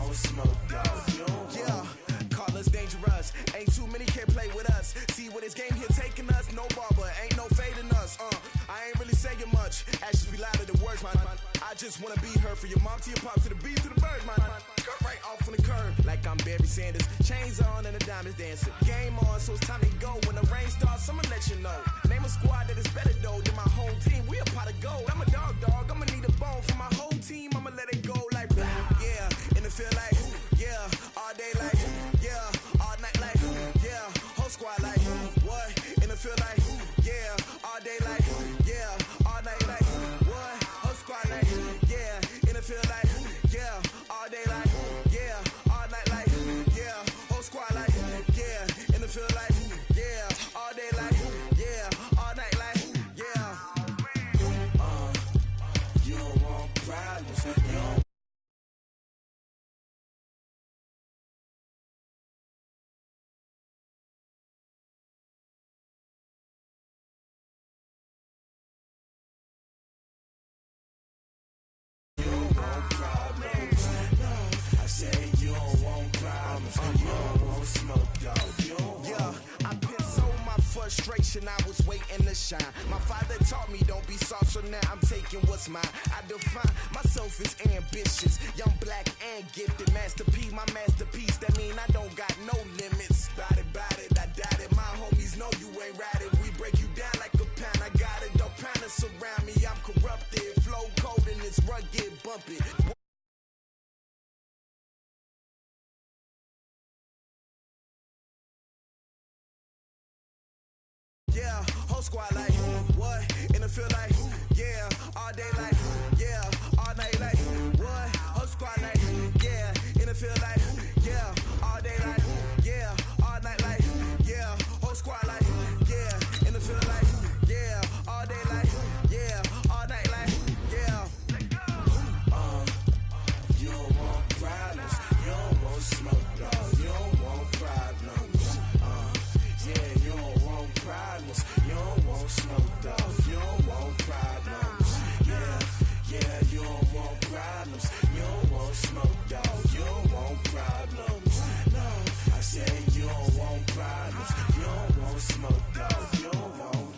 won't smoke, dog. You don't Yeah, call us dangerous. Ain't too many can play with us. See where this game here taking us. No barber, ain't no fading us. I ain't really saying much. Actions be louder than words, man. I just wanna be heard from your mom to your pop to the beat to the birds, man. Cut right off on the curb like I'm Barry Sanders. Chains on and the diamonds dancing. Game on, so it's time to go. When the rain starts, I'ma let you know. Name a squad that is better though than my home team. We a pot of gold. I'm a dog. I'ma need a bone for my whole team. I'ma let it go like yeah. And it feel like yeah. All day like yeah. All night like yeah. Whole squad like what? And it feel like yeah. All day like yeah. All night like what? Whole squad like yeah. And it feel like yeah. All day like yeah. All night like yeah. Whole squad like yeah. And it feel like yeah. All day like yeah. All night like yeah. You don't want problems. You don't want problems. No, I say you don't want problems. You don't want smoke, dog. You don't want. Yeah, I pissed so my frustration, I was waiting to shine. My father taught me don't be soft, so now I'm taking what's mine. I define myself as ambitious, young, black, and gifted. Master P, my masterpiece, that mean I don't got no limits. Bout it, I doubt it. My homies know you ain't ratted. We break you down like a pound. I got it, don't pound to surround me. I'm corrupted, flow cold and it's rugged, bumpy. Yeah, whole squad like what? And it feel like yeah. All day like yeah. All night like what? Whole squad like yeah. And it feel like yeah. All day like yeah. All night like yeah. Whole squad like yeah. And it feel like yeah. All day like yeah. All night like yeah. You don't want problems. You don't want smoke, dog. You don't want problems. Yeah, you don't want problems. You don't want smoke, dog. You don't want problems. Yeah, you don't want problems. You don't want smoke, dog. You don't want problems. No, I say you don't want problems. You don't want smoke, dog. You don't want.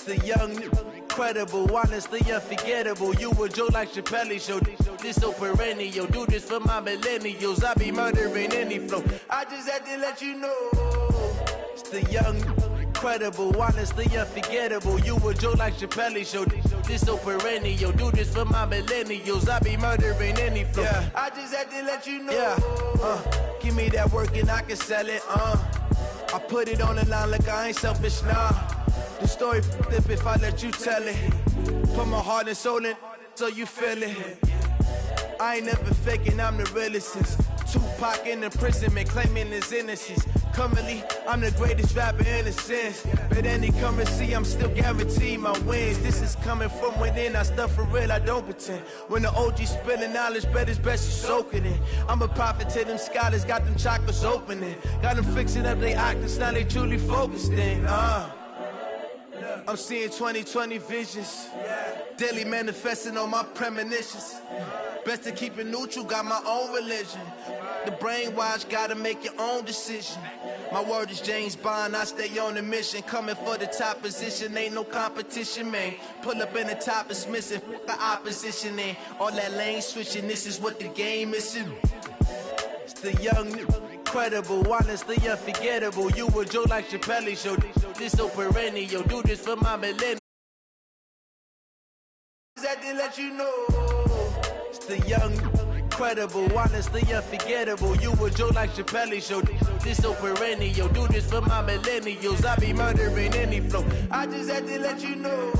The young, incredible, honestly unforgettable. You a Joe like Chappelle show. This so perennial. Do this for my millennials. I be murdering any flow. I just had to let you know. It's the young, incredible, honestly unforgettable. You a Joe like Chappelle show. This so perennial. Do this for my millennials. I be murdering any flow. Yeah. I just had to let you know. Yeah. Give me that work and I can sell it. I put it on the line like I ain't selfish, nah. The story flip if I let you tell it. Put my heart and soul in so you feel it. I ain't never faking, I'm the realest since Tupac in imprisonment, claiming his innocence. Currently, I'm the greatest rapper in a sense. But any currency, I'm still guaranteed my wins. This is coming from within, I stuff for real, I don't pretend. When the OG spilling knowledge, bet it's best you soak it in. I'm a prophet to them scholars, got them chakras opening. Got them fixing up they octaves, now they truly focused in. I'm seeing 2020 visions, daily manifesting on my premonitions. Best to keep it neutral, got my own religion. The brainwash, gotta make your own decision. My word is James Bond, I stay on the mission. Coming for the top position, ain't no competition, man. Pull up in the top, it's missing, the opposition in. All that lane switching, this is what the game is. It's the young, incredible, honestly unforgettable. You a Joe like Chappelle show. This so perennial, do this for my millennials. I had to let you know. It's the young, credible, honestly unforgettable. You a joke like Chappelle show. This so perennial. Do this for my millennials. I be murdering any flow. I just had to let you know.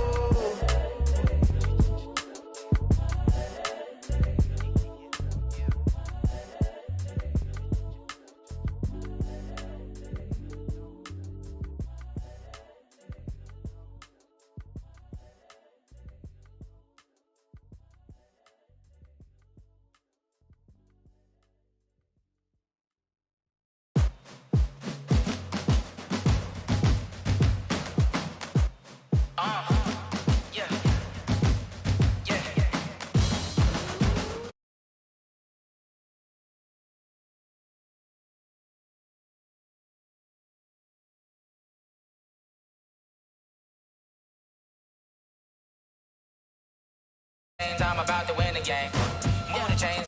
I'm about to win the game. Move the chains.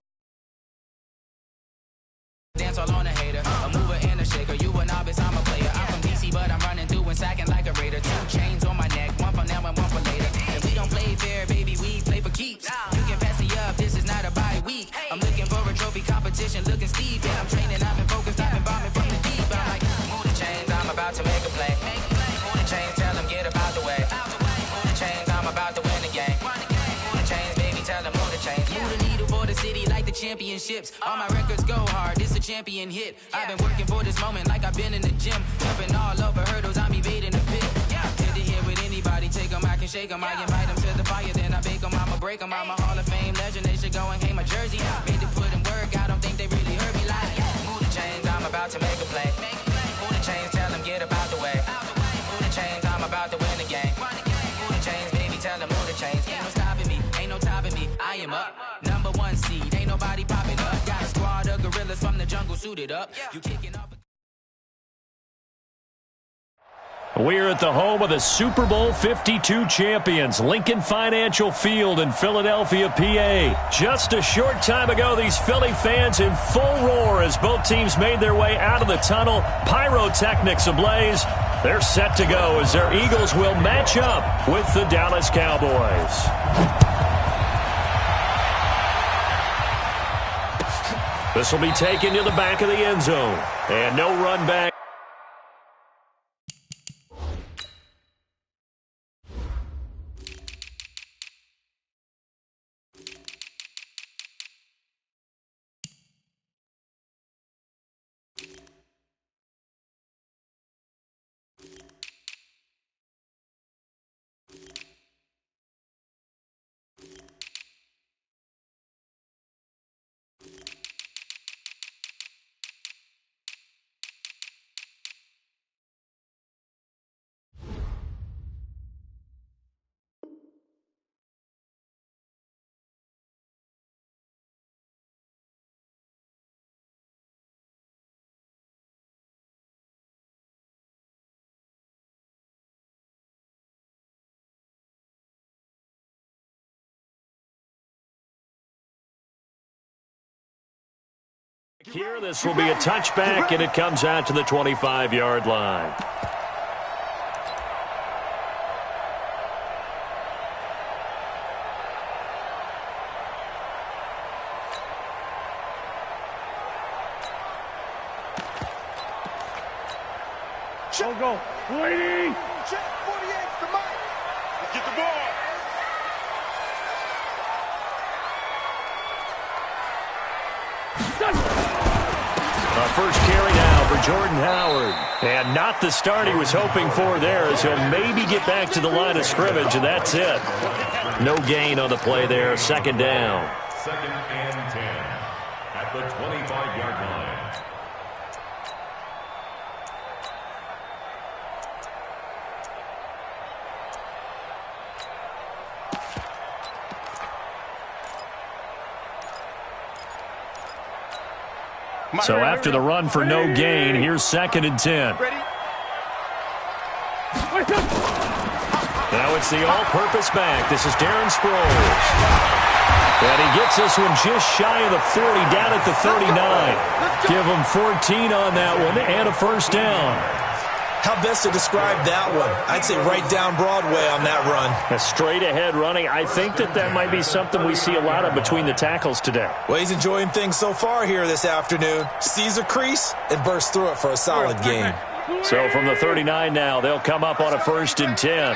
Dance all on a hater. A mover and a shaker. You a novice, I'm a player. I'm from DC, but I'm running through and sacking like a raider. 2 chains on my neck, one for now and one for later. If we don't play fair, baby, we play for keeps. You can pass me up, this is not a bye week. I'm looking for a trophy competition, looking steep. And I'm training, I've been focused, I've been bombing from the deep. I'm like, move the chains, I'm about to make a play. Move the chains, tell them get about the way. Move the chains, I'm about to win the game. Move the chains, baby, tell them move the chains. Move the needle for the city like the championships. All my records go hard, this a champion hit. I've been working for this moment like I've been in the gym. Jumping all over hurdles, I'm evading the pit. Hit to hit with anybody, take them, I can shake them. I invite them to the fire, then I bake them, I'ma break them. I'm a Hall of Fame legend, they should go and hang my jersey. Made to put in work, I don't think they really heard me like. Move the chains, I'm about to make a play. Move the chains, tell them get about the way. Move the chains, I'm about to win the game. Move the chains, baby, tell them move the chains. Ain't no stopping me, ain't no topping me, I am up. Number 1 seed, ain't nobody popping up. Got a squad of gorillas from the jungle suited up. You kicking off. We're at the home of the Super Bowl 52 champions, Lincoln Financial Field in Philadelphia, PA. Just a short time ago, these Philly fans in full roar as both teams made their way out of the tunnel. Pyrotechnics ablaze. They're set to go as their Eagles will match up with the Dallas Cowboys. This will be taken to the back of the end zone. And no run back. Here, this will be a touchback, and it comes out to the 25-yard line. Go. Lady! Check 48 to Mike. Get the ball. First carry now for Jordan Howard. And not the start he was hoping for there, as he'll maybe get back to the line of scrimmage, and that's it. No gain on the play there. Second down. 2nd and 10 at the 25-yard line. So after the run for no gain, here's 2nd and 10. Now it's the all-purpose back. This is Darren Sproles. And he gets this one just shy of the 40, down at the 39. Give him 14 on that one and a first down. How best to describe that one? I'd say right down Broadway on that run. A straight-ahead running. I think that might be something we see a lot of between the tackles today. Well, he's enjoying things so far here this afternoon. Sees a crease and bursts through it for a solid gain. So from the 39 now, they'll come up on a 1st and 10.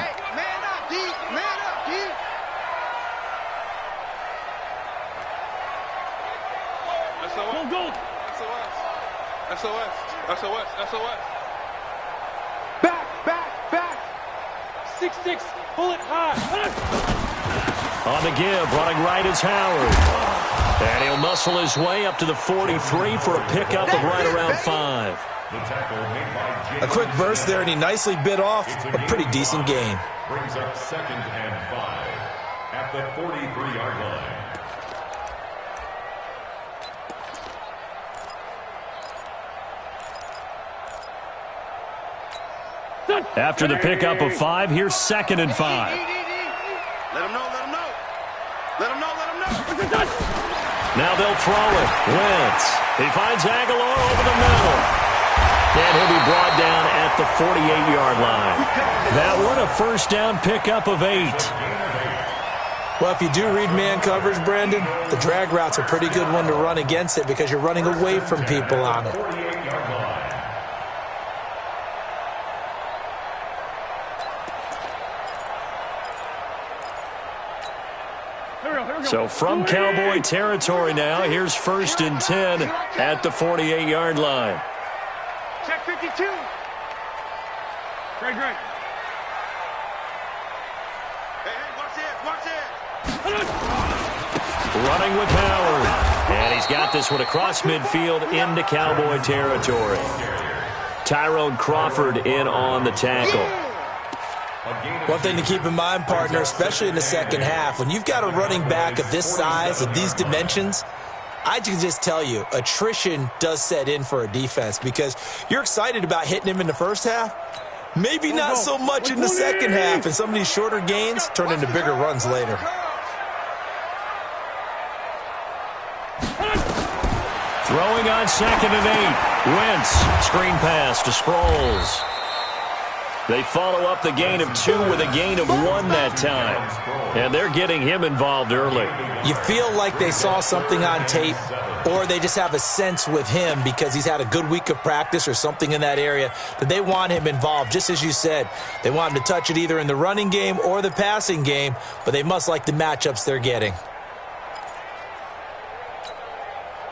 SOS. Back. 6-6, pull it high. On the give, running right is Howard. And he'll muscle his way up to the 43 for a pickup of right around 5. A quick burst there, and he nicely bit off a pretty decent gain. Brings up 2nd and 5 at the 43-yard line. After the pickup of 5, here's 2nd and 5. Let him know. Now they'll throw it. Wentz. He finds Aguilar over the middle. And he'll be brought down at the 48-yard line. That one, a 1st down pickup of 8. Well, if you do read man coverage, Brandon, the drag route's a pretty good one to run against it because you're running away from people on it. So from Cowboy territory now, here's 1st and 10 at the 48-yard line. Check 52. Great. Hey, watch it. Running with Howard. And he's got this one across midfield into Cowboy territory. Tyrone Crawford in on the tackle. One thing to keep in mind, partner, especially in the second half, when you've got a running back of this size, of these dimensions, I can just tell you, attrition does set in for a defense because you're excited about hitting him in the first half. Maybe not so much in the second half, and some of these shorter gains turn into bigger runs later. Throwing on 2nd and 8. Wentz, screen pass to Sproles. They follow up the gain of 2 with a gain of 1 that time. And they're getting him involved early. You feel like they saw something on tape, or they just have a sense with him because he's had a good week of practice or something in that area that they want him involved. Just as you said, they want him to touch it either in the running game or the passing game, but they must like the matchups they're getting.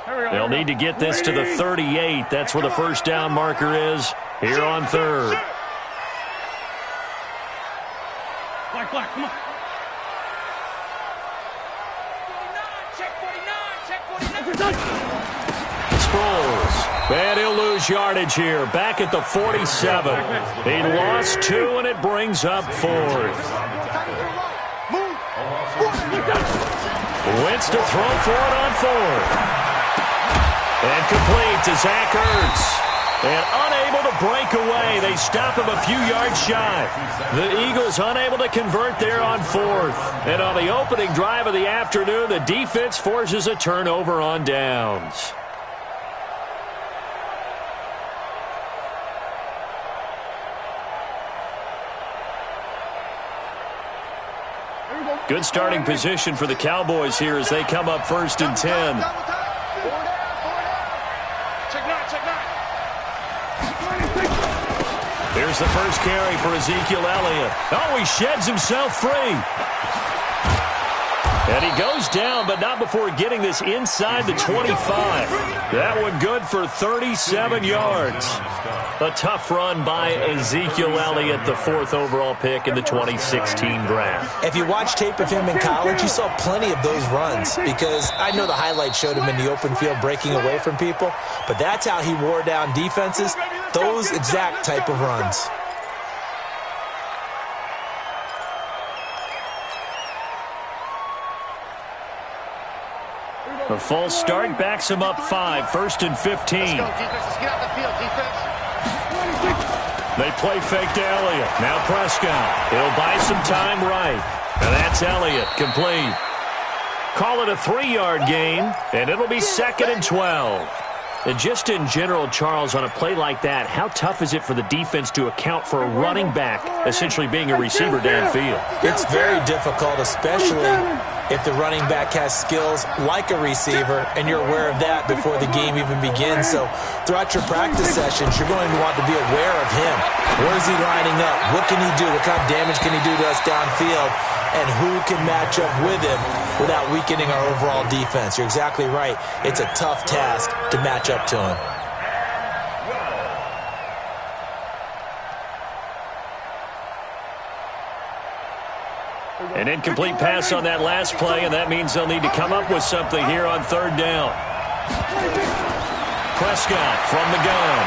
They'll need to get this to the 38. That's where the 1st down marker is here on 3rd. Black, come on. Check 49. Sproles. And he'll lose yardage here. Back at the 47. He lost 2, and it brings up 4th. Wentz to throw for it on 4th. And complete to Zach Ertz. And unable to break away. They stop him a few yards shy. The Eagles unable to convert there on 4th. And on the opening drive of the afternoon, the defense forces a turnover on downs. Good starting position for the Cowboys here as they come up 1st and 10. Here's the first carry for Ezekiel Elliott. Oh, he sheds himself free. And he goes down, but not before getting this inside the 25. That one good for 37 yards. A tough run by Ezekiel Elliott, the 4th overall pick in the 2016 draft. If you watch tape of him in college, you saw plenty of those runs because I know the highlights showed him in the open field breaking away from people, but that's how he wore down defenses, those exact type of runs. A false start backs him up 5, 1st and 15. Let's go, defense. Let's get out the field, defense. They play fake to Elliott. Now Prescott. He'll buy some time right. And that's Elliott, complete. Call it a 3-yard gain, and it'll be 2nd and 12. And just in general, Charles, on a play like that, how tough is it for the defense to account for a running back essentially being a receiver downfield? It's very difficult, especially if the running back has skills like a receiver, and you're aware of that before the game even begins. So throughout your practice sessions, you're going to want to be aware of him. Where is he lining up? What can he do? What kind of damage can he do to us downfield? And who can match up with him without weakening our overall defense? You're exactly right. It's a tough task to match up to him. An incomplete pass on that last play, and that means they'll need to come up with something here on third down. Prescott from the gun.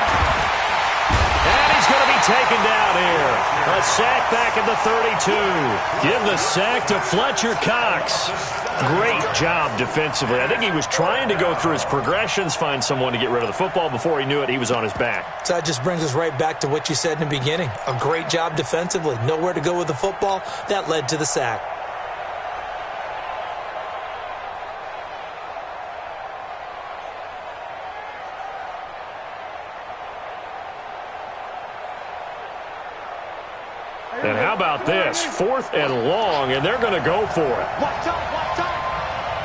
And he's going to be taken down here. A sack back at the 32. Give the sack to Fletcher Cox. Great job defensively. I think he was trying to go through his progressions, find someone to get rid of the football. Before he knew it, he was on his back. So that just brings us right back to what you said in the beginning. A great job defensively. Nowhere to go with the football. That led to the sack. And how about this? 4th and long, and they're going to go for it. Watch out, watch out.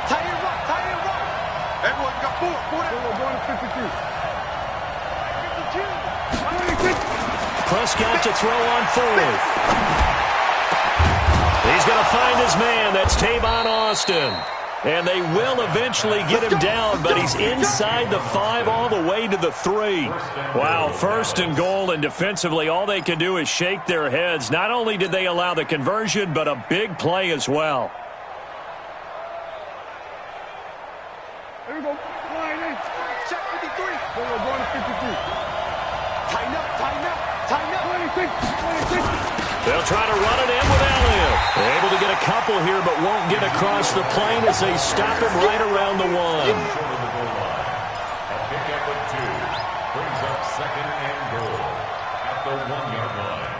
Tie it up, tie it up. Everyone got 4. We're going to 52. Prescott to throw on 4th. He's going to find his man. That's Tavon Austin. And they will eventually get him down, but he's inside the 5 all the way to the 3. Wow, 1st and goal, and defensively all they can do is shake their heads. Not only did they allow the conversion, but a big play as well. There we go. Line in. Check 53. We're going to 53. Tighten up, tighten up, tighten up. 26. They'll try to run it in with Elliott. They're able to get a couple here, but won't get across the plane as they stop him right around the 1. A pickup of 2 brings up 2nd and goal at the 1-yard line.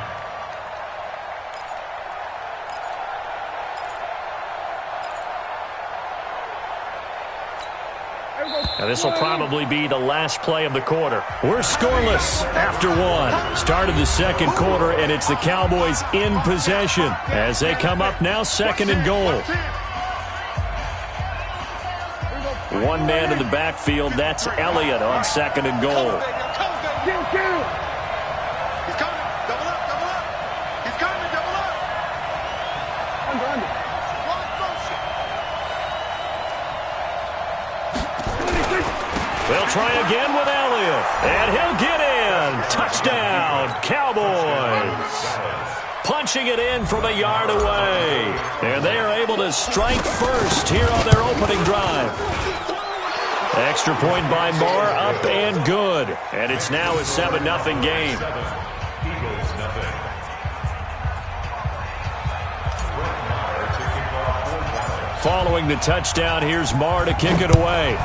Now this will probably be the last play of the quarter. We're scoreless after 1. Start of the second quarter, and it's the Cowboys in possession as they come up now 2nd and goal. One man in the backfield. That's Elliott on 2nd and goal. He's coming. Double up, double up. He's coming, double up. Under. They'll try again with Elliott, and he'll get in. Touchdown, Cowboys. Punching it in from a yard away. And they are able to strike first here on their opening drive. Extra point by Moore, up and good. And it's now a 7-0 game. Following the touchdown, here's Moore to kick it away.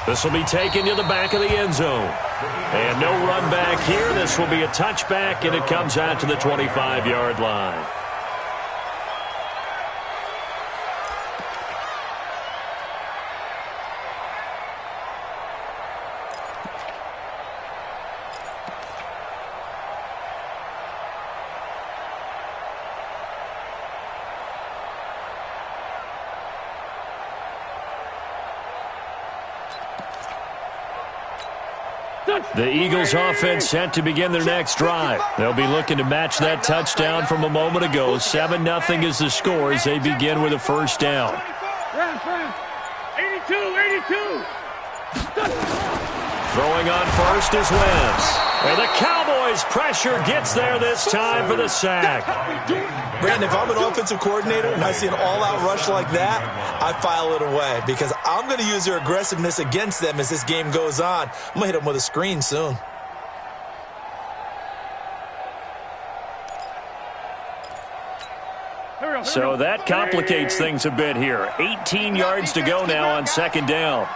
This will be taken to the back of the end zone. And no run back here. This will be a touchback, and it comes out to the 25-yard line. The Eagles offense set to begin their next drive. They'll be looking to match that touchdown from a moment ago. 7-0 is the score as they begin with a first down. 82. Throwing on first is Wentz. And the Cowboys pressure gets there this time for the sack. Brandon, if I'm an offensive coordinator and I see an all-out rush like that, I file it away because I'm going to use their aggressiveness against them as this game goes on. I'm going to hit them with a screen soon. So that complicates things a bit here. 18 yards to go now on second down.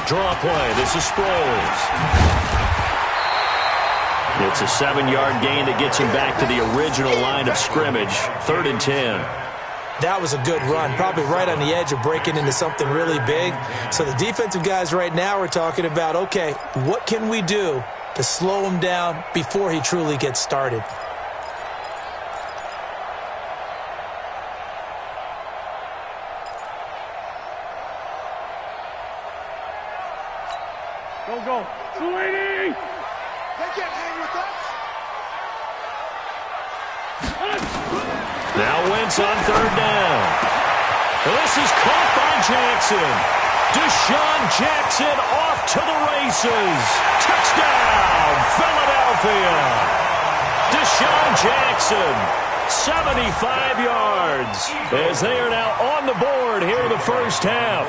Draw play. This is Sproles. It's a 7-yard gain that gets him back to the original line of scrimmage. 3rd and 10. That was a good run, probably right on the edge of breaking into something really big. So the defensive guys right now are talking about, okay, what can we do to slow him down before he truly gets started? Go. Sweetie! They can't hang with us. Now Wentz on third down. This is caught by Jackson. Deshaun Jackson off to the races. Touchdown, Philadelphia. Deshaun Jackson, 75 yards, as they are now on the board here in the first half.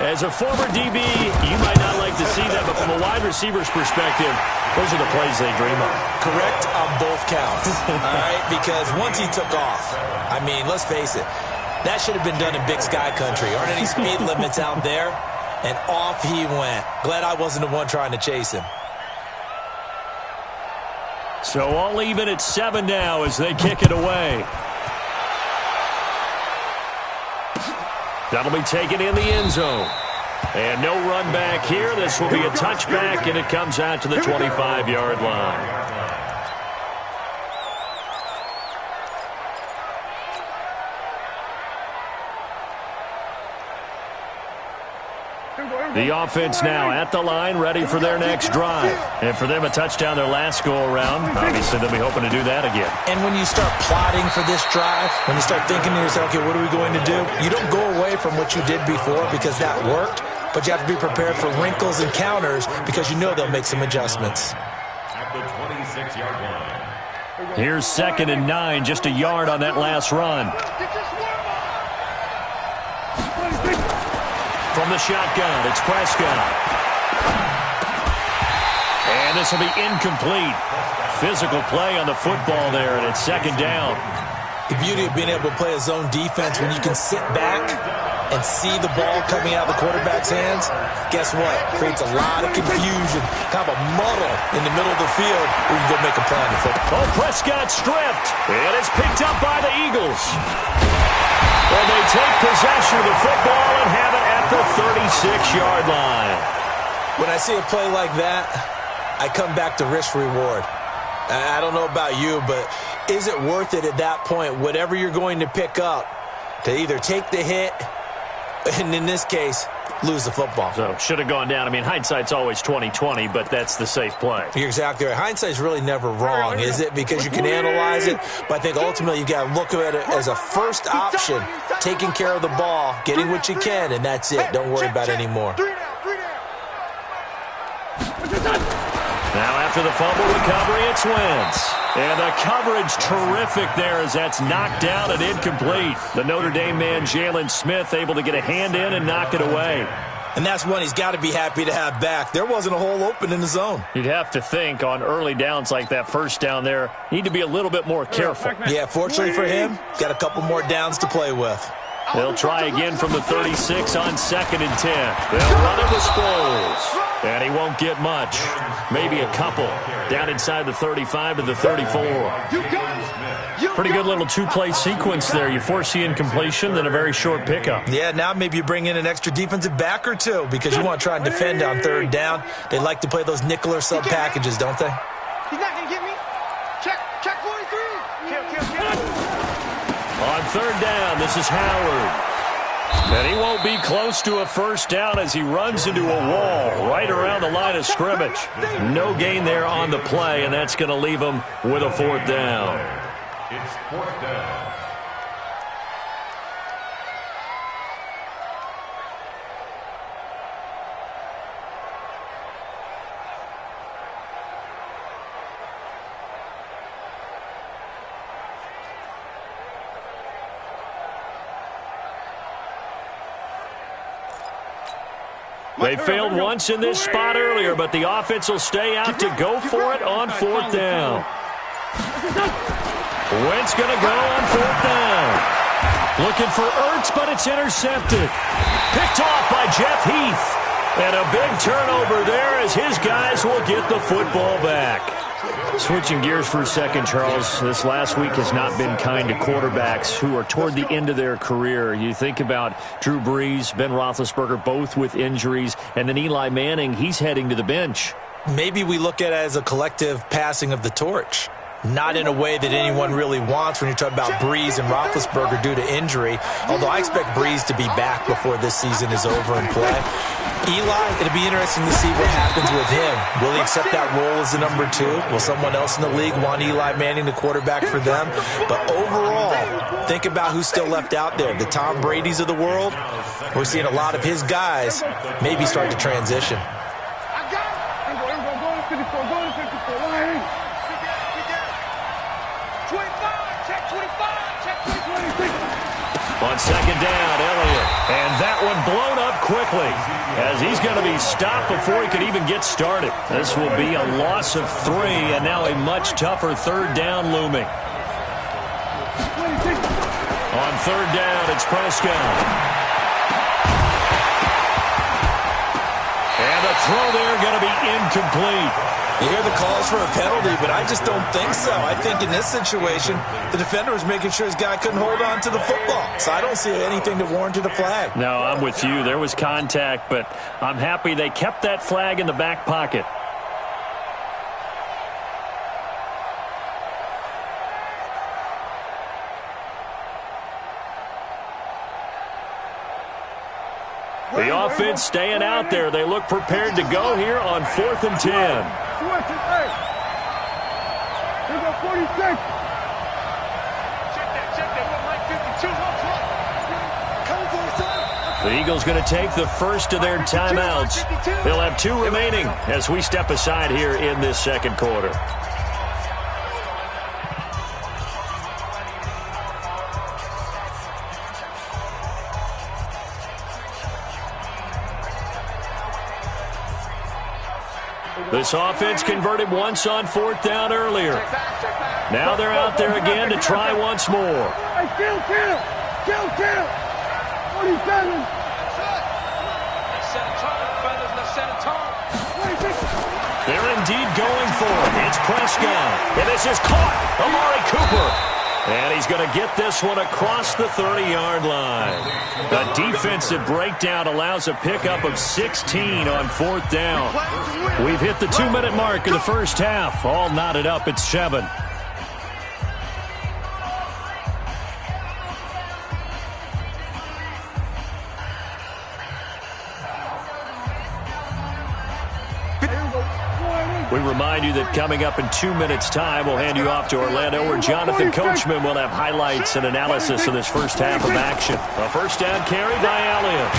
As a former DB, you might not like to see that, but from a wide receiver's perspective, those are the plays they dream of. Correct on both counts, all right? Because once he took off, I mean, let's face it, that should have been done in Big Sky country. Aren't any speed limits out there? And off he went. Glad I wasn't the one trying to chase him. So all even at 7 now as they kick it away. That'll be taken in the end zone. And no run back here. This will be a touchback, and it comes out to the 25-yard line. The offense now at the line, ready for their next drive. And for them, a touchdown their last go-around. Obviously, they'll be hoping to do that again. And when you start plotting for this drive, when you start thinking to yourself, okay, what are we going to do? You don't go away from what you did before because that worked, but you have to be prepared for wrinkles and counters because you know they'll make some adjustments. At the 26-yard line. Here's 2nd and 9, just a yard on that last run. From the shotgun, it's Prescott. And this will be incomplete. Physical play on the football there, and it's 2nd down. The beauty of being able to play a zone defense when you can sit back and see the ball coming out of the quarterback's hands, guess what? Creates a lot of confusion, kind of a muddle in the middle of the field where you can go make a play on the football. Oh, Prescott stripped, and it's picked up by the Eagles. Well, they take possession of the football and have it at the 36-yard line. When I see a play like that, I come back to risk-reward. I don't know about you, but is it worth it at that point, whatever you're going to pick up, to either take the hit, and in this case, lose the football? So, should have gone down. I mean, hindsight's always 20/20, but that's the safe play. You're exactly right. Hindsight's really never wrong, is it? Because you can analyze it, but I think ultimately you got to look at it as a first option, taking care of the ball, getting what you can, and that's it. Don't worry about it anymore. Now after the fumble recovery, it's Wentz. And the coverage terrific there as that's knocked down and incomplete. The Notre Dame man, Jalen Smith, able to get a hand in and knock it away. And that's one he's got to be happy to have back. There wasn't a hole open in the zone. You'd have to think on early downs like that first down there, need to be a little bit more careful. Yeah, fortunately for him, got a couple more downs to play with. They'll try again from the 36 on 2nd and 10. They'll run it with Sproles. And he won't get much. Maybe a couple. Down inside the 35 to the 34. Pretty good little two-play sequence there. You force the incompletion, then a very short pickup. Yeah, now maybe you bring in an extra defensive back or two because you want to try and defend on 3rd down. They like to play those nickel or sub packages, don't they? He's not going to get me. Check 43. On 3rd down, this is Howard. And he won't be close to a first down as he runs into a wall right around the line of scrimmage. No gain there on the play, and that's going to leave him with a 4th down. It's 4th down. They failed once in this spot earlier, but the offense will stay out to go for it on 4th down. Wentz going to go on 4th down. Looking for Ertz, but it's intercepted. Picked off by Jeff Heath. And a big turnover there as his guys will get the football back. Switching gears for a second, Charles, this last week has not been kind to quarterbacks who are toward the end of their career. You think about Drew Brees, Ben Roethlisberger, both with injuries, and then Eli Manning, he's heading to the bench. Maybe we look at it as a collective passing of the torch. Not in a way that anyone really wants when you talk about Brees and Roethlisberger due to injury, although I expect Brees to be back before this season is over and play. Eli, it'll be interesting to see what happens with him. Will he accept that role as the number 2? Will someone else in the league want Eli Manning to quarterback for them? But overall, think about who's still left out there. The Tom Brady's of the world. We're seeing a lot of his guys maybe start to transition. On second down, Elliott. And that one blown up quickly as he's going to be stopped before he could even get started. This will be a loss of 3, and now a much tougher third down looming. On third down, it's Prescott. And the throw there going to be incomplete. You hear the calls for a penalty, but I just don't think so. I think in this situation, the defender was making sure his guy couldn't hold on to the football. So I don't see anything that warranted a flag. No, I'm with you. There was contact, but I'm happy they kept that flag in the back pocket. The offense staying out there. They look prepared to go here on 4th and 10. The Eagles going to take the first of their timeouts. They'll have 2 remaining as we step aside here in this second quarter. This offense converted once on 4th down earlier. Now they're out there again to try once more. Hey, kill. 47. They're indeed going for it. It's Prescott. And this is caught. Amari Cooper. And he's going to get this one across the 30-yard line. A defensive breakdown allows a pickup of 16 on 4th down. We've hit the 2-minute mark in the first half. All knotted up at 7. We remind you that coming up in 2 minutes' time, we'll hand you off to Orlando, where Jonathan Coachman will have highlights and analysis of this first half of action. A first down carry by Elliott.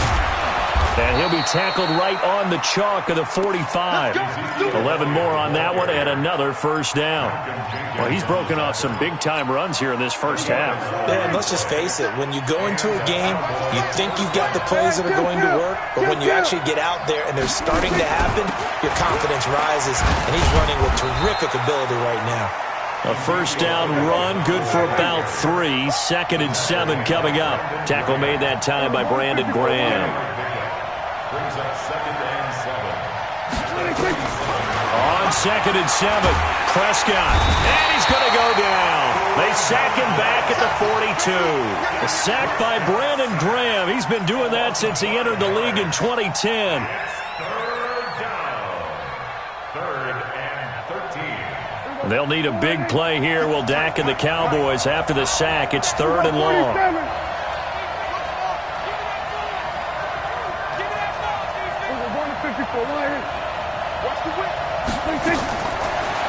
And he'll be tackled right on the chalk of the 45. 11 more on that one and another first down. Well, he's broken off some big-time runs here in this first half. Yeah, and let's just face it. When you go into a game, you think you've got the plays that are going to work, but when you actually get out there and they're starting to happen, your confidence rises, and he's running with terrific ability right now. A first down run, good for about 3. 2nd and 7 coming up. Tackle made that time by Brandon Graham. Brings up 2nd and 7. On 2nd and 7, Prescott. And he's going to go down. They sack him back at the 42. A sack by Brandon Graham. He's been doing that since he entered the league in 2010. Third down. 3rd and 13. They'll need a big play here. Will Dak and the Cowboys after the sack. It's 3rd and long.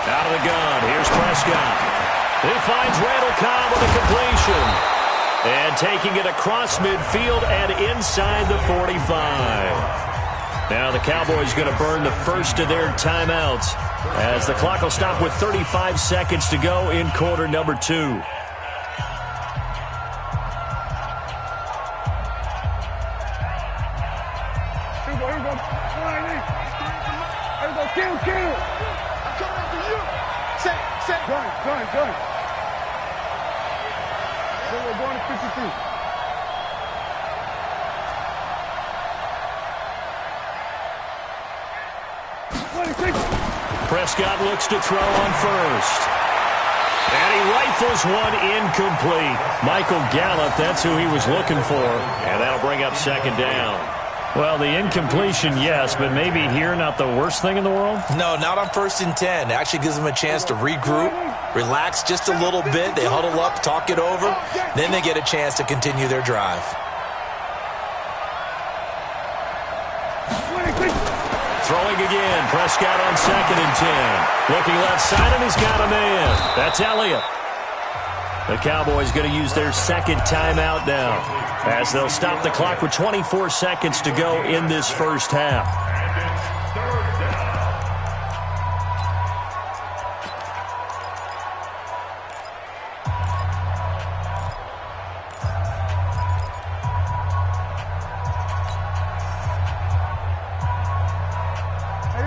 Out of the gun, here's Prescott. He finds Randall Cobb with a completion. And taking it across midfield and inside the 45. Now the Cowboys going to burn the first of their timeouts as the clock will stop with 35 seconds to go in quarter number 2. Kill. I'm coming after you. Set. Gun. We're going to 53. Prescott looks to throw on first. And he rifles one incomplete. Michael Gallup, that's who he was looking for. And that'll bring up second down. Well, the incompletion, yes, but maybe here not the worst thing in the world? No, not on 1st and 10. It actually gives them a chance to regroup, relax just a little bit. They huddle up, talk it over. Then they get a chance to continue their drive. Throwing again. Prescott on 2nd and 10. Looking left side, and he's got a man. That's Elliott. The Cowboys going to use their second timeout now, as they'll stop the clock with 24 seconds to go in this first half.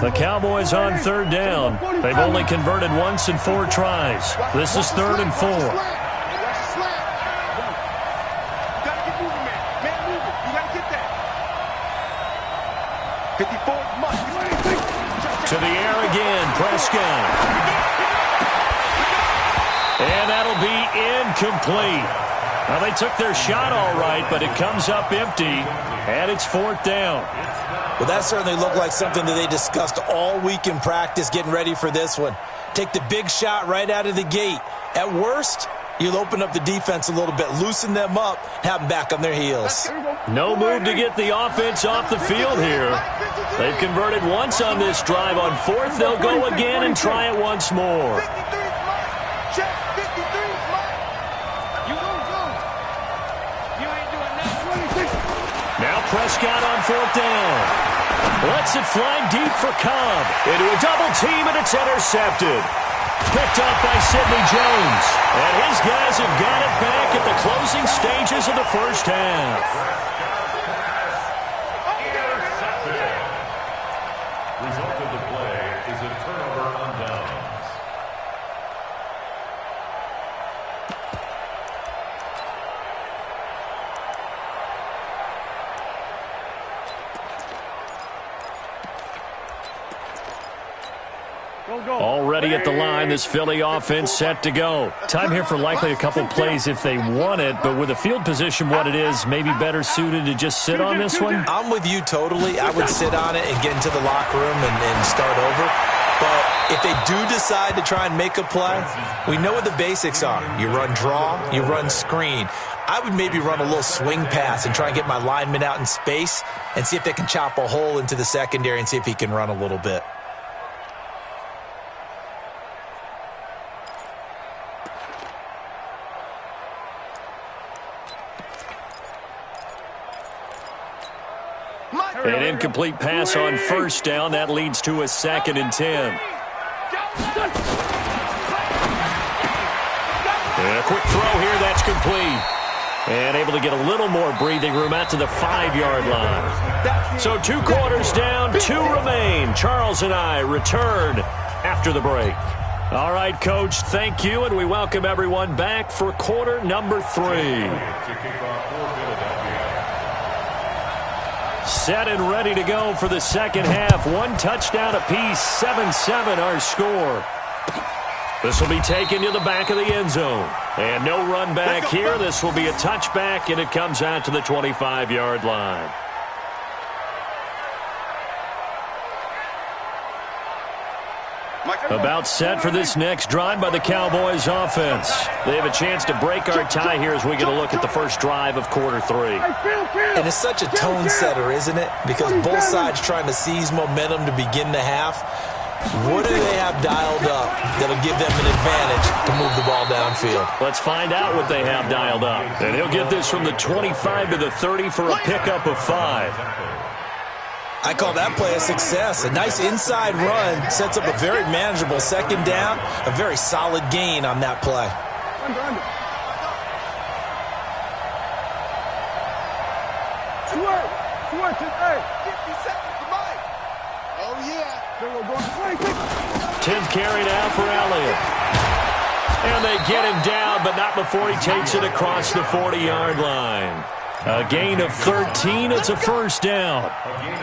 The Cowboys on 3rd down. They've only converted once in 4 tries. This is 3rd and 4. To the air again, Prescott. And that'll be incomplete. Now, they took their shot all right, but it comes up empty, and it's 4th down. Well, that certainly looked like something that they discussed all week in practice getting ready for this one. Take the big shot right out of the gate. At worst, you'll open up the defense a little bit, loosen them up, have them back on their heels. No move to get the offense off the field here. They've converted once on this drive. On 4th, they'll go again and try it once more. Now Prescott on 4th down. Lets it fly deep for Cobb. Into a double team, and it's intercepted. Picked up by Sidney Jones. And his guys have got it back at the closing stages of the first half. Result of the play is a turnover on downs. Already at the line, this Philly offense set to go. Time here for likely a couple plays if they want it, but with the field position what it is, maybe better suited to just sit on this one? I'm with you totally. I would sit on it and get into the locker room and start over. But if they do decide to try and make a play, we know what the basics are. You run draw, you run screen. I would maybe run a little swing pass and try and get my lineman out in space and see if they can chop a hole into the secondary and see if he can run a little bit. An incomplete pass on 1st down. That leads to a 2nd and 10. And a quick throw here. That's complete. And able to get a little more breathing room out to the 5-yard line. So 2 quarters down, 2 remain. Charles and I return after the break. All right, Coach, thank you, and we welcome everyone back for quarter number 3. Set and ready to go for the second half. 1 touchdown apiece, 7-7 our score. This will be taken to the back of the end zone. And no run back here. This will be a touchback, and it comes out to the 25-yard line. About set for this next drive by the Cowboys offense. They have a chance to break our tie here as we get a look at the first drive of quarter 3. And it's such a tone setter, isn't it? Because both sides trying to seize momentum to begin the half. What do they have dialed up that'll give them an advantage to move the ball downfield? Let's find out what they have dialed up. And he'll get this from the 25 to the 30 for a pickup of 5. I call that play a success. A nice inside run sets up a very manageable second down, a very solid gain on that play. Oh, yeah. 10th carry now for Elliott. And they get him down, but not before he takes it across the 40-yard line. A gain of 13. It's a first down.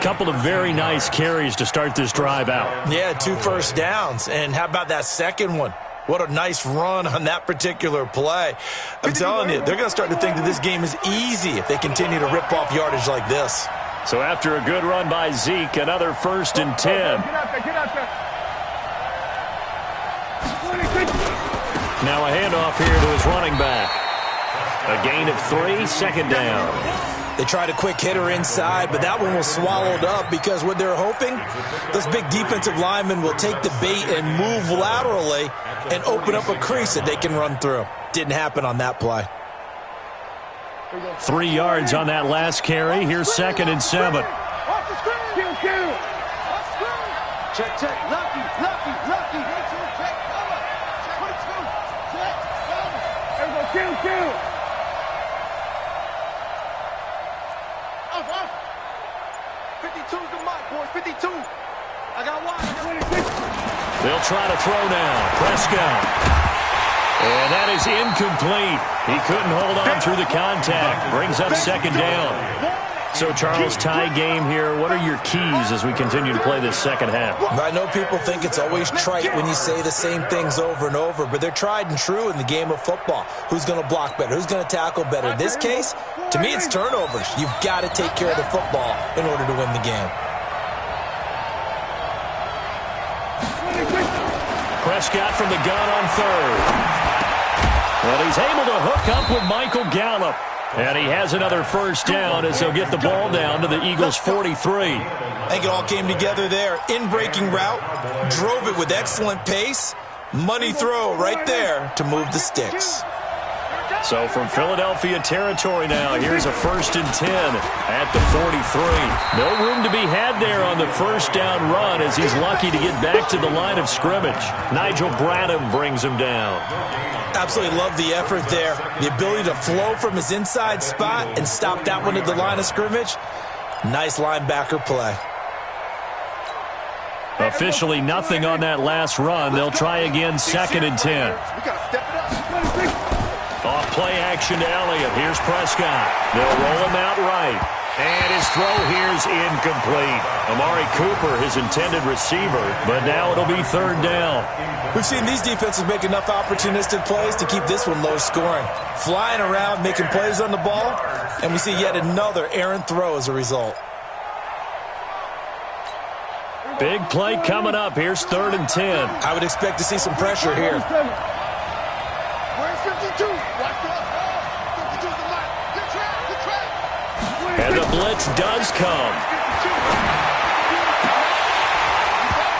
Couple of very nice carries to start this drive out. Yeah, 2 first downs. And how about that second one? What a nice run on that particular play. I'm telling you, they're going to start to think that this game is easy if they continue to rip off yardage like this. So after a good run by Zeke, another 1st and 10. Get out there, get out there. Now a handoff here to his running back. A gain of 3, second down. They tried a quick hitter inside, but that one was swallowed up because what they're hoping, those big defensive linemen will take the bait and move laterally and open up a crease that they can run through. Didn't happen on that play. 3 yards on that last carry. Here's 2nd and 7. Check, check, lucky, lucky, lucky. Check, cover. 22, check, cover. There we go, kill. Off. 52's the mark, boys, 52. I got one. They'll try to throw now. Prescott. And that is incomplete. He couldn't hold on through the contact. Brings up 2nd down. So, Charles, tie game here. What are your keys as we continue to play this second half? I know people think it's always trite when you say the same things over and over, but they're tried and true in the game of football. Who's going to block better? Who's going to tackle better? In this case, to me, it's turnovers. You've got to take care of the football in order to win the game. Prescott from the gun on 3rd. Well, he's able to hook up with Michael Gallup. And he has another first down as they'll get the ball down to the Eagles' 43. I think it all came together there. In-breaking route, drove it with excellent pace. Money throw right there to move the sticks. So from Philadelphia territory now, here's a 1st and 10 at the 43. No room to be had there on the first down run as he's lucky to get back to the line of scrimmage. Nigel Bradham brings him down. Absolutely love the effort there. The ability to flow from his inside spot and stop that one at the line of scrimmage. Nice linebacker play. Officially nothing on that last run. They'll try again 2nd and 10. Off play action to Elliott. Here's Prescott. They'll roll him out right. And his throw here's incomplete. Amari Cooper, his intended receiver, but now it'll be 3rd down. We've seen these defenses make enough opportunistic plays to keep this one low scoring. Flying around, making plays on the ball, and we see yet another errant throw as a result. Big play coming up. Here's 3rd and 10. I would expect to see some pressure here. Where's 52? Watch the 52's the mark. Good track. And the blitz does come.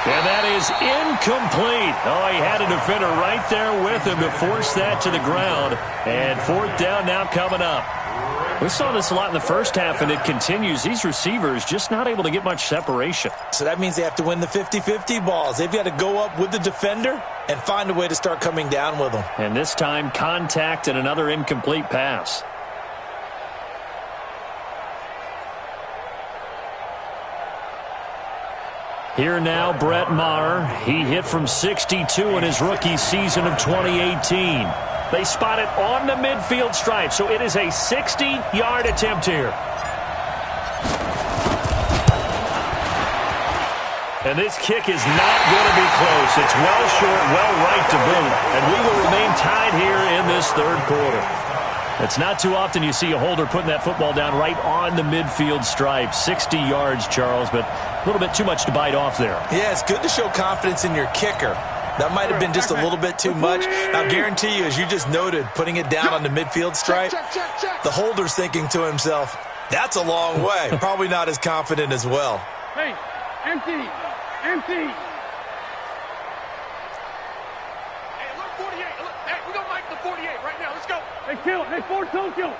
And that is incomplete. Oh, he had a defender right there with him to force that to the ground. And 4th down now coming up. We saw this a lot in the first half, and it continues. These receivers just not able to get much separation. So that means they have to win the 50-50 balls. They've got to go up with the defender and find a way to start coming down with them. And this time, contact and another incomplete pass. Here now, Brett Maher. He hit from 62 in his rookie season of 2018. They spot it on the midfield stripe, so it is a 60-yard attempt here. And this kick is not going to be close. It's well short, well right to boot. And we will remain tied here in this 3rd quarter. It's not too often you see a holder putting that football down right on the midfield stripe. 60 yards, Charles, but a little bit too much to bite off there. Yeah, it's good to show confidence in your kicker. That might have been just a little bit too much. I'll guarantee you, as you just noted, putting it down on the midfield stripe, the holder's thinking to himself, that's a long way. Probably not as confident as well. Hey, empty. Hey, look, 48. Look, hey, we're going to make the 48 right now. Let's go. Hey, kill it. Hey, 4-2, kill it.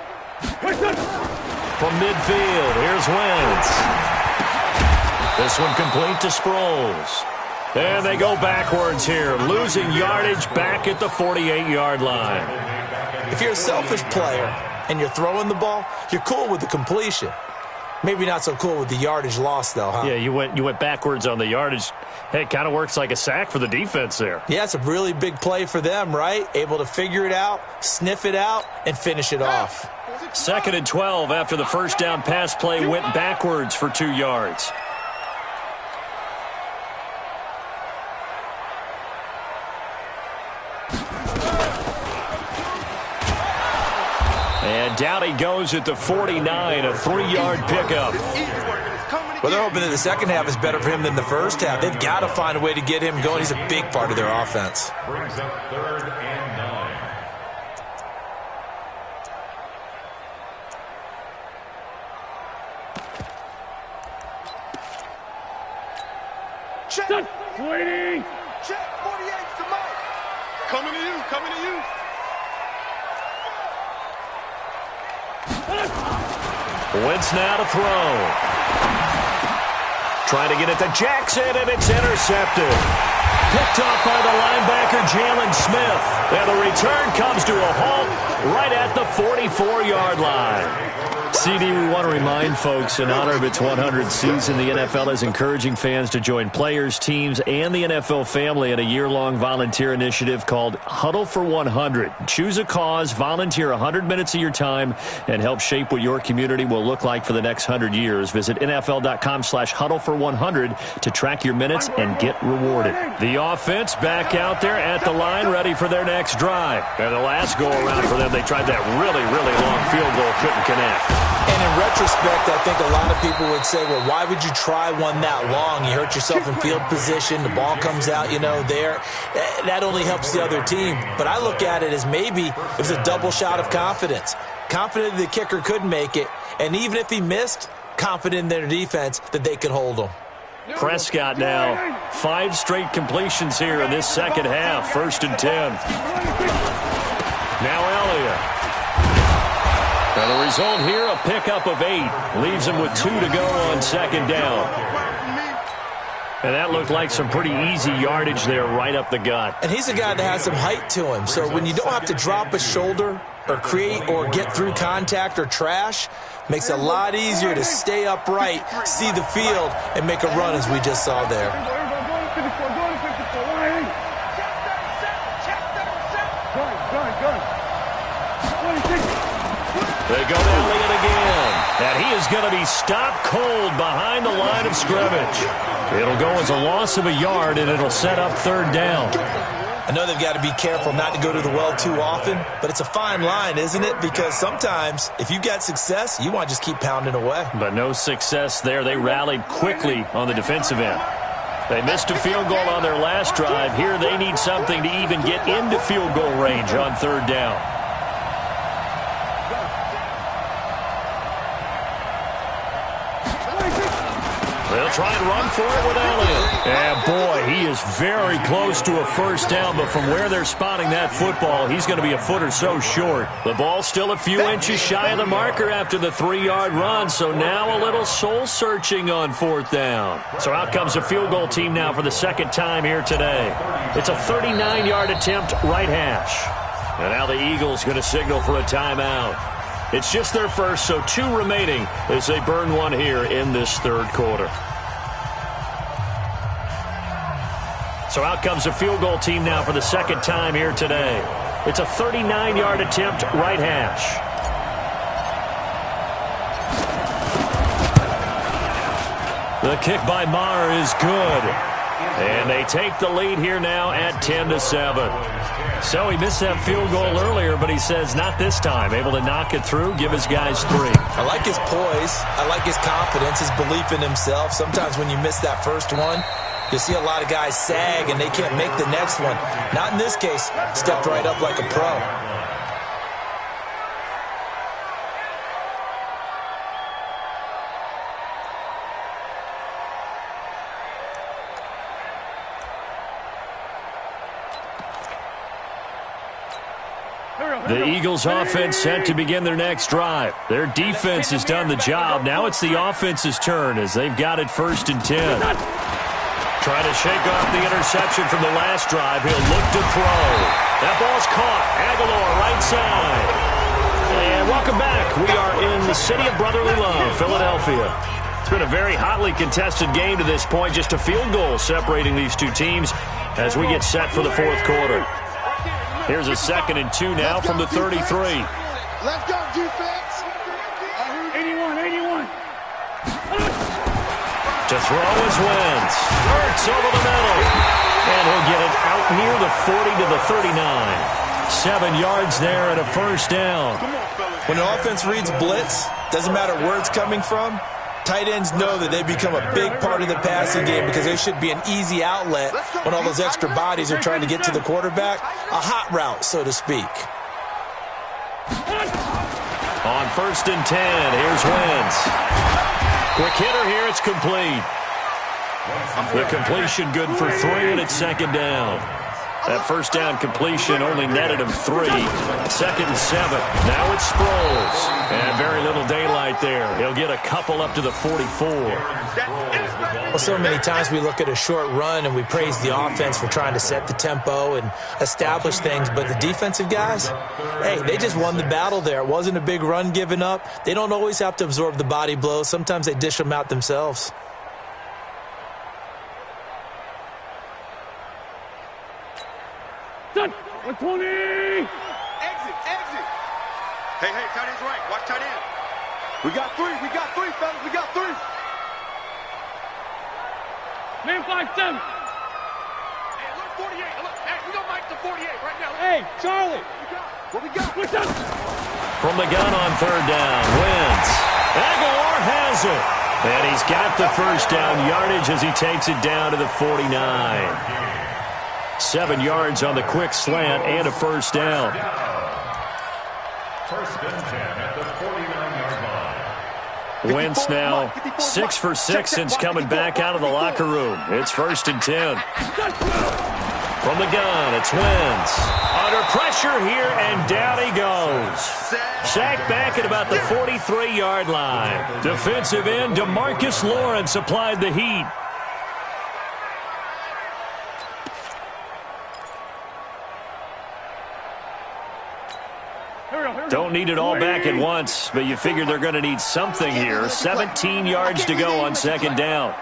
From midfield, here's Wentz. This one complete to Sproles. And they go backwards here, losing yardage back at the 48-yard line. If you're a selfish player and you're throwing the ball, you're cool with the completion. Maybe not so cool with the yardage loss, though, huh? Yeah, you went backwards on the yardage. Hey, it kind of works like a sack for the defense there. Yeah, it's a really big play for them, right? Able to figure it out, sniff it out, and finish it off. 2nd and 12 after the first down pass play went backwards for 2 yards. And down he goes at the 49, a 3-yard pickup. Well, they're hoping that the second half is better for him than the first half. They've got to find a way to get him going. He's a big part of their offense. Brings up 3rd and 9. Check. Waiting. Check 48 to Mike. Coming to you. Coming to you. Wentz now to throw. Trying to get it to Jackson, and it's intercepted. Picked off by the linebacker, Jalen Smith. And the return comes to a halt right at the 44-yard line. CD, we want to remind folks, in honor of its 100th season, the NFL is encouraging fans to join players, teams, and the NFL family in a year-long volunteer initiative called Huddle for 100. Choose a cause, volunteer 100 minutes of your time, and help shape what your community will look like for the next 100 years. Visit NFL.com/huddle-for-100 to track your minutes and get rewarded. The offense back out there at the line, ready for their next drive. And the last go-around for them, they tried that really, really long field goal, couldn't connect. And in retrospect, I think a lot of people would say, well, why would you try one that long? You hurt yourself in field position. The ball comes out, there. That only helps the other team. But I look at it as maybe it was a double shot of confidence. Confident the kicker could make it. And even if he missed, confident in their defense that they could hold him. Prescott now, 5 straight completions here in this second half. 1st and 10. Now Elliott. Now the result here, a pickup of 8. Leaves him with 2 to go on 2nd down. And that looked like some pretty easy yardage there right up the gut. And he's a guy that has some height to him. So when you don't have to drop a shoulder or create or get through contact or trash, makes it a lot easier to stay upright, see the field, and make a run as we just saw there. They go to Elliott again. And he is going to be stopped cold behind the line of scrimmage. It'll go as a loss of a yard, and it'll set up 3rd down. I know they've got to be careful not to go to the well too often, but it's a fine line, isn't it? Because sometimes, if you got success, you want to just keep pounding away. But no success there. They rallied quickly on the defensive end. They missed a field goal on their last drive. Here they need something to even get into field goal range on 3rd down. They'll try and run for it with Elliott. And boy, he is very close to a 1st down, but from where they're spotting that football, he's going to be a foot or so short. The ball's still a few inches shy of the marker after the 3-yard run, so now a little soul-searching on 4th down. So out comes a field goal team now for the 2nd time here today. It's a 39-yard attempt, right hash. And now the Eagles going to signal for a timeout. It's just their first, so 2 remaining as they burn one here in this 3rd quarter. So out comes a field goal team now for the 2nd time here today. It's a 39-yard attempt, right hash. The kick by Maher is good. And they take the lead here now at 10-7. So he missed that field goal earlier, but he says not this time. Able to knock it through, give his guys 3. I like his poise. I like his confidence, his belief in himself. Sometimes when you miss that first one, you see a lot of guys sag and they can't make the next one. Not in this case. Stepped right up like a pro. The Eagles offense set to begin their next drive. Their defense has done the job. Now it's the offense's turn as they've got it 1st and 10. Trying to shake off the interception from the last drive. He'll look to throw. That ball's caught. Aguilar right side. And welcome back. We are in the city of brotherly love, Philadelphia. It's been a very hotly contested game to this point. Just a field goal separating these two teams as we get set for the 4th quarter. Here's a 2nd and 2 now from the 33. Let's go, defense. To throw is Wentz. Hurts over the middle. And he'll get it out near the 40 to the 39. 7 yards there and a first down. When an offense reads blitz, doesn't matter where it's coming from, tight ends know that they become a big part of the passing game because they should be an easy outlet when all those extra bodies are trying to get to the quarterback. A hot route, so to speak. On 1st and 10, here's Wentz. Quick hitter here, it's complete. The completion good for 3, and it's 2nd down. That first down completion only netted him 3. 2nd and 7. Now it's Sproles. And very little daylight there. He'll get a couple up to the 44. Well, so many times we look at a short run and we praise the offense for trying to set the tempo and establish things, but the defensive guys, hey, they just won the battle there. It wasn't a big run given up. They don't always have to absorb the body blows. Sometimes they dish them out themselves. Done. 120. Exit. Hey, tight end's right. Watch tight end. We got three, fellas. We got 3. Man 5-7. Hey, look, 48. Look, hey, we gonna mark the 48 right now. Hey, Charlie. What we got? What's up? From the gun on 3rd down, Wentz. Aguilar has it. And he's got the first down yardage as he takes it down to the 49. 7 yards on the quick slant and a first down. 1st and 10 at the 49-yard line. Wentz now 6 for 6 since coming back out of the locker room. It's 1st and 10. From the gun, it's Wentz. Under pressure here, and down he goes. Sacked back at about the 43-yard line. Defensive end DeMarcus Lawrence applied the heat. Don't need it all back at once, but you figure they're going to need something here. 17 yards to go on 2nd down.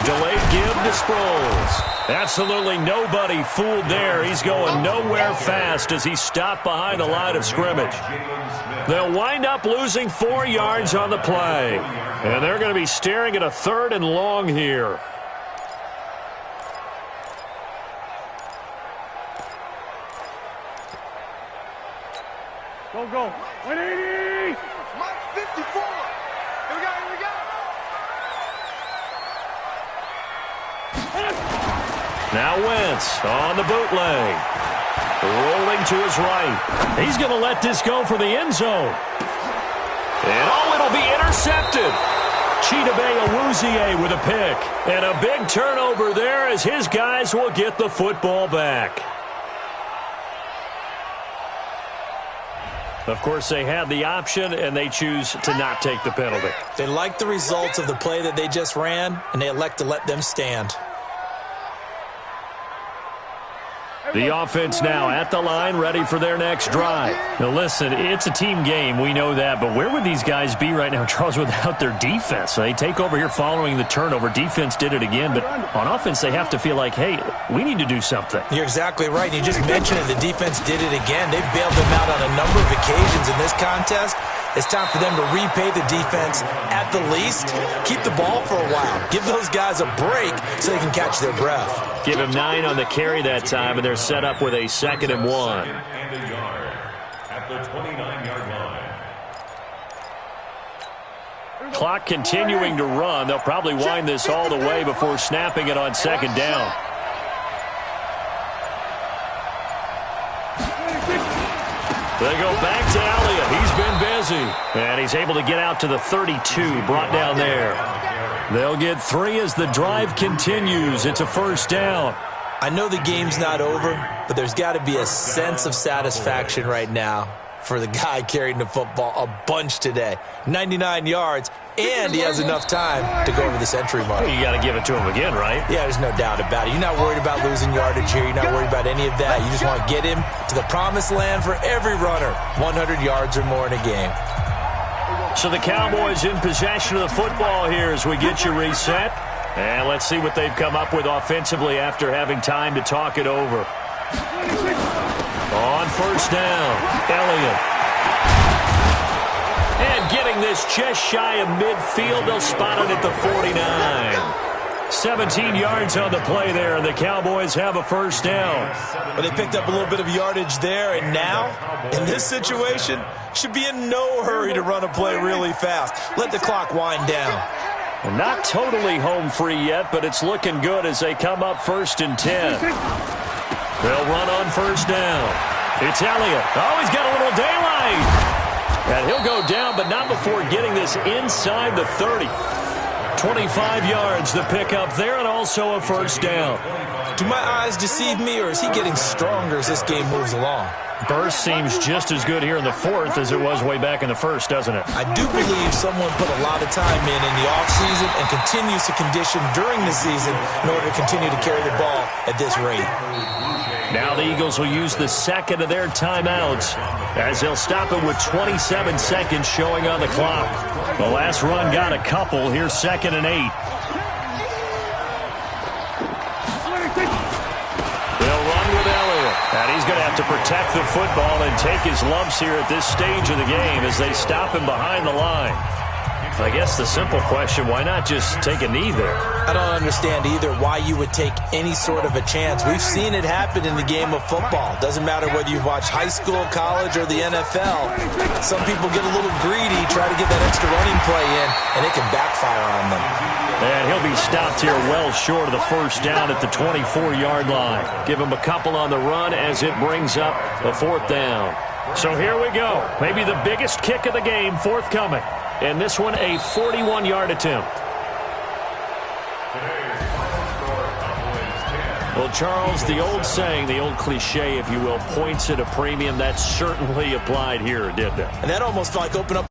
Delayed give to Sproles. Absolutely nobody fooled there. He's going nowhere fast as he stopped behind the line of scrimmage. They'll wind up losing 4 yards on the play. And they're going to be staring at a 3rd and long here. Go. 180. Mark 54. Here we go. Now Wentz on the bootleg. Rolling to his right. He's going to let this go for the end zone. And it'll be intercepted. Chidobe Awuzie with a pick. And a big turnover there as his guys will get the football back. Of course, they have the option, and they choose to not take the penalty. They like the results of the play that they just ran, and they elect to let them stand. The offense now at the line, ready for their next drive. Now listen, it's a team game, we know that, but where would these guys be right now, Charles, without their defense? They take over here following the turnover. Defense did it again, but on offense they have to feel like, hey, we need to do something. You're exactly right. You just mentioned it. The defense did it again. They bailed them out on a number of occasions in this contest. It's time for them to repay the defense at the least. Keep the ball for a while. Give those guys a break so they can catch their breath. Give him 9 on the carry that time, and they're set up with a 2nd and 1. And a yard at the 29-yard line. Clock continuing to run. They'll probably wind this all the way before snapping it on 2nd down. They go back to Elliott. He's been busy. And he's able to get out to the 32, brought down there. They'll get 3 as the drive continues. It's a first down. I know the game's not over, but there's got to be a sense of satisfaction right now for the guy carrying the football a bunch today. 99 yards, and he has enough time to go over the century mark. Well, you got to give it to him again, right? Yeah, there's no doubt about it. You're not worried about losing yardage here. You're not worried about any of that. You just want to get him to the promised land for every runner. 100 yards or more in a game. So the Cowboys in possession of the football here as we get you reset. And let's see what they've come up with offensively after having time to talk it over. On first down, Elliott. And getting this just shy of midfield, they'll spot it at the 49. 17 yards on the play there, and the Cowboys have a first down. But they picked up a little bit of yardage there, and now, in this situation, should be in no hurry to run a play really fast. Let the clock wind down. Not totally home free yet, but it's looking good as they come up 1st and 10. They'll run on first down. It's Elliott. Oh, he's got a little daylight. And he'll go down, but not before getting this inside the 30. 25 yards the pickup there, and also a first down. Do my eyes deceive me, or is he getting stronger as this game moves along? Burst seems just as good here in the 4th as it was way back in the 1st, doesn't it? I do believe someone put a lot of time in the offseason and continues to condition during the season in order to continue to carry the ball at this rate. Now the Eagles will use the second of their timeouts as they'll stop it with 27 seconds showing on the clock. The last run got a couple. Here's 2nd and 8. They'll run with Elliott. And he's going to have to protect the football and take his lumps here at this stage of the game as they stop him behind the line. I guess the simple question, why not just take a knee there? I don't understand either why you would take any sort of a chance. We've seen it happen in the game of football. Doesn't matter whether you've watched high school, college, or the NFL. Some people get a little greedy, try to get that extra running play in, and it can backfire on them. And he'll be stopped here well short of the first down at the 24-yard line. Give him a couple on the run as it brings up the 4th down. So here we go. Maybe the biggest kick of the game forthcoming. And this one, a 41-yard attempt. Well, Charles, the old saying, the old cliche, if you will, points at a premium, that certainly applied here, didn't it? And that almost like opened up